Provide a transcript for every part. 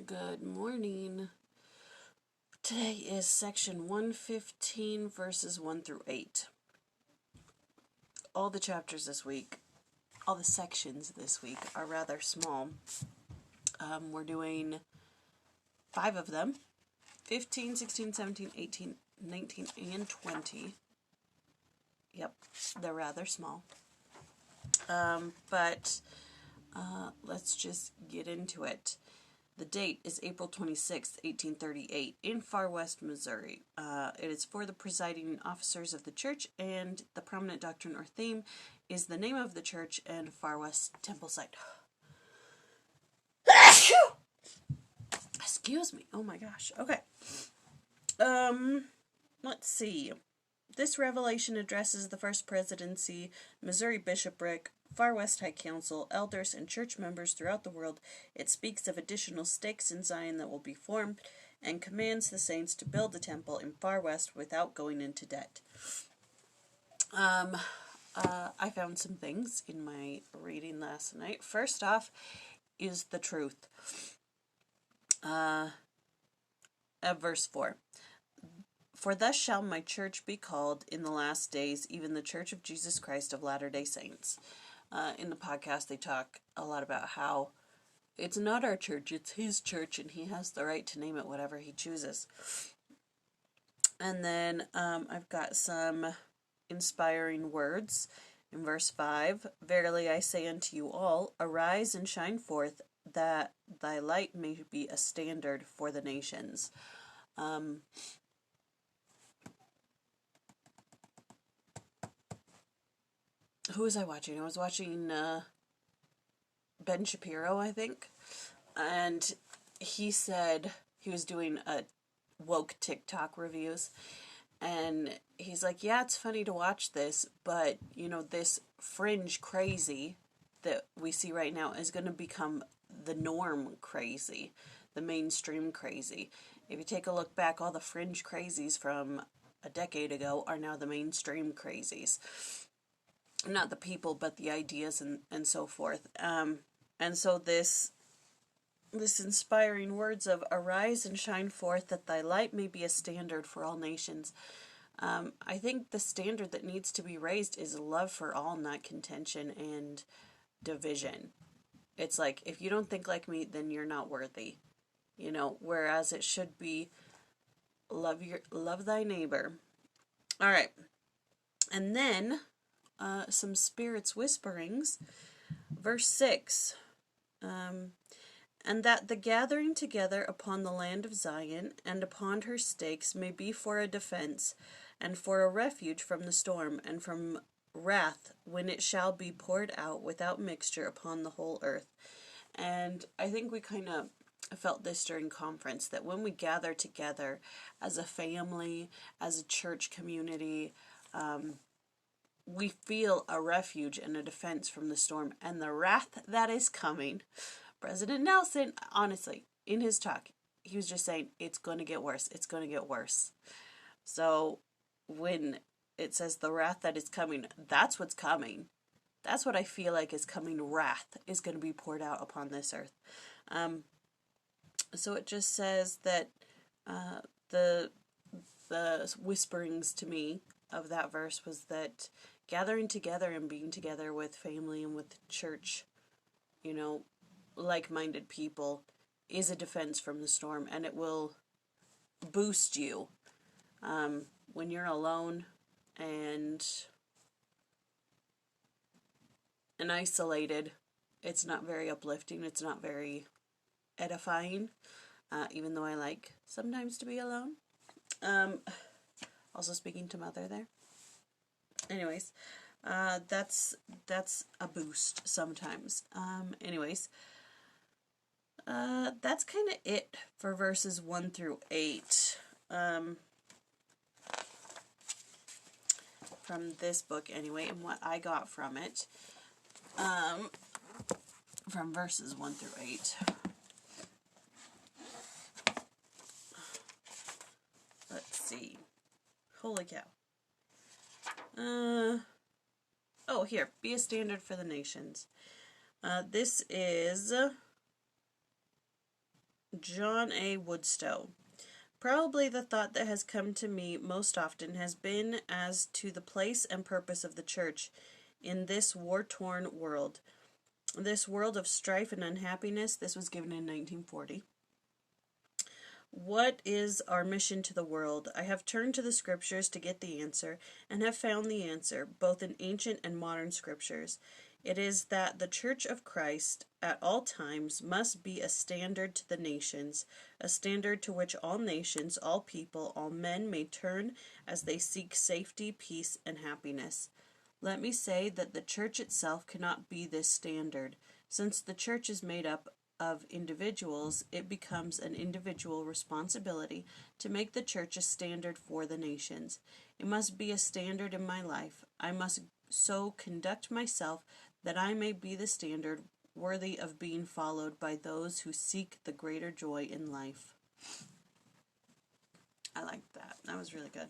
Good morning. Today is section 115, verses 1 through 8. All the chapters this week, all the sections this week are rather small. We're doing 5 of them, 15, 16, 17, 18, 19, and 20. Yep, they're rather small. But let's just get into it. The date is April 26, 1838, in Far West, Missouri. It is for the presiding officers of the church, and the prominent doctrine or theme is the name of the church and Far West temple site. Excuse me. Oh my gosh. Okay. Let's see. This revelation addresses the First Presidency, Missouri Bishopric, Far West High Council, elders, and church members throughout the world. It speaks of additional stakes in Zion that will be formed and commands the saints to build a temple in Far West without going into debt. I found some things in my reading last night. First off is the truth. Verse 4. For thus shall my church be called in the last days, even the Church of Jesus Christ of Latter-day Saints. In the podcast, they talk a lot about how it's not our church, it's his church, and he has the right to name it whatever he chooses. And then I've got some inspiring words. In verse 5, Verily I say unto you all, arise and shine forth, that thy light may be a standard for the nations. Who was I watching? I was watching Ben Shapiro, I think. And he said he was doing a woke TikTok reviews. And he's like, yeah, it's funny to watch this, but, this fringe crazy that we see right now is going to become the norm crazy, the mainstream crazy. If you take a look back, all the fringe crazies from a decade ago are now the mainstream crazies. Not the people, but the ideas and so forth. And so this inspiring words of arise and shine forth, that thy light may be a standard for all nations. I think the standard that needs to be raised is love for all, not contention and division. It's like, if you don't think like me, then you're not worthy. Whereas it should be love thy neighbor. All right. And then some spirits whisperings. Verse 6. And that the gathering together upon the land of Zion and upon her stakes may be for a defense, and for a refuge from the storm, and from wrath, when it shall be poured out without mixture upon the whole earth. And I think we kind of felt this during conference, that when we gather together as a family, as a church community, we feel a refuge and a defense from the storm and the wrath that is coming. President Nelson, honestly, in his talk, he was just saying, it's going to get worse. It's going to get worse. So when it says the wrath that is coming, that's what's coming. That's what I feel like is coming. Wrath is going to be poured out upon this earth. So it just says that the whisperings to me of that verse was that gathering together and being together with family and with church, like-minded people, is a defense from the storm, and it will boost you when you're alone and isolated. It's not very uplifting. It's not very edifying, even though I like sometimes to be alone. Also speaking to Mother there. Anyways, that's a boost sometimes. That's kind of it for verses 1 through 8. From this book anyway, and what I got from it. From verses 1 through 8. Let's see. Holy cow. Here. Be a standard for the nations. This is John A. Woodstow. Probably the thought that has come to me most often has been as to the place and purpose of the church in this war-torn world. This world of strife and unhappiness. This was given in 1940. What is our mission to the world? I have turned to the scriptures to get the answer, and have found the answer, both in ancient and modern scriptures. It is that the Church of Christ, at all times, must be a standard to the nations, a standard to which all nations, all people, all men may turn as they seek safety, peace, and happiness. Let me say that the Church itself cannot be this standard. Since the Church is made up of individuals, it becomes an individual responsibility to make the Church a standard for the nations. It must be a standard in my life. I must so conduct myself that I may be the standard worthy of being followed by those who seek the greater joy in life. I like that. That was really good.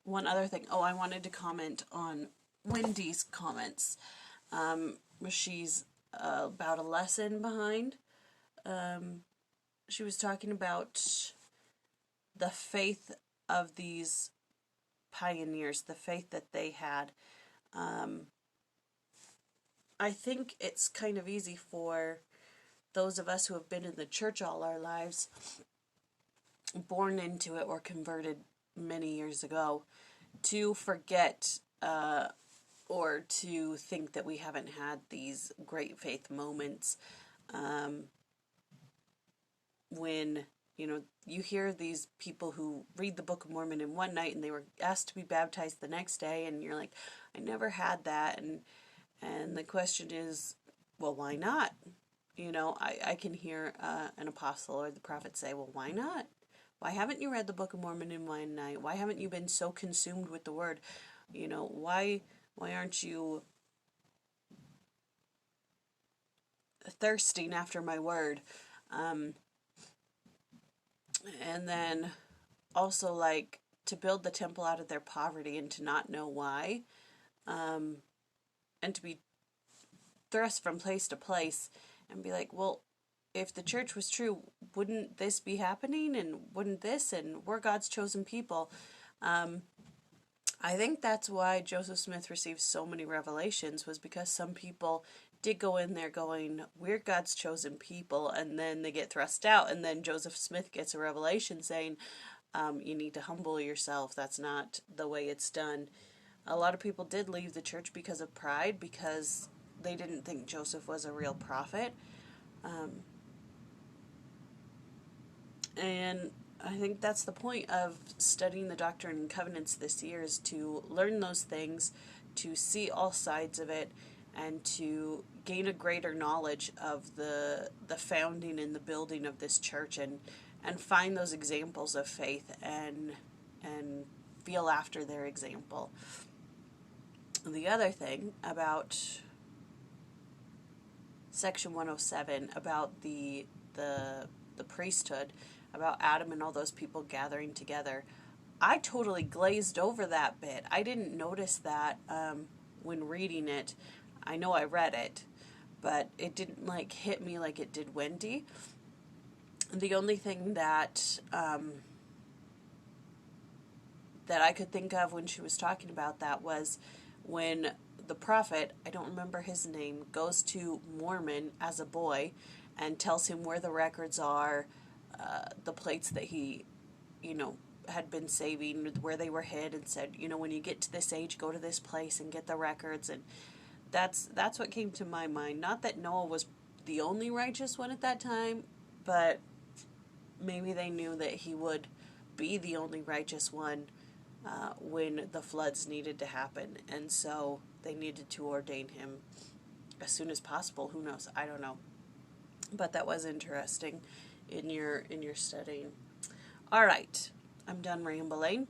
One other thing. Oh, I wanted to comment on Wendy's comments. She's about a lesson behind. She was talking about the faith of these pioneers, the faith that they had. I think it's kind of easy for those of us who have been in the church all our lives, born into it or converted many years ago, to forget or to think that we haven't had these great faith moments when, you know, you hear these people who read the Book of Mormon in one night and they were asked to be baptized the next day, and you're like, I never had that, and the question is, well, why not? You know, I can hear an apostle or the prophet say, well, why not? Why haven't you read the Book of Mormon in one night? Why haven't you been so consumed with the Word? You know, why aren't you thirsting after my Word? And then also, like, to build the temple out of their poverty and to not know why, and to be thrust from place to place and be like, well, if the church was true, wouldn't this be happening? And wouldn't this? And we're God's chosen people. I think that's why Joseph Smith received so many revelations, was because some people did go in there going, we're God's chosen people, and then they get thrust out, and then Joseph Smith gets a revelation saying, you need to humble yourself. That's not the way it's done. A lot of people did leave the church because of pride, because they didn't think Joseph was a real prophet. And I think that's the point of studying the Doctrine and Covenants this year, is to learn those things, to see all sides of it, and to gain a greater knowledge of the founding and the building of this church, and find those examples of faith and feel after their example. The other thing about Section 107, about the priesthood, about Adam and all those people gathering together, I totally glazed over that bit. I didn't notice that when reading it. I know I read it, but it didn't like hit me like it did Wendy. The only thing that that I could think of when she was talking about that was when the prophet, I don't remember his name, goes to Mormon as a boy and tells him where the records are, the plates that he, you know, had been saving, where they were hid, and said, you know, when you get to this age, go to this place and get the records. And that's what came to my mind. Not that Noah was the only righteous one at that time, but maybe they knew that he would be the only righteous one when the floods needed to happen, and so they needed to ordain him as soon as possible. Who knows? I don't know. But that was interesting in your studying. All right, I'm done rambling.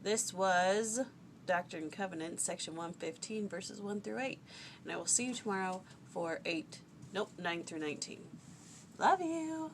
This was Doctrine and Covenants, section 115, verses 1 through 8. And I will see you tomorrow for 9 through 19. Love you.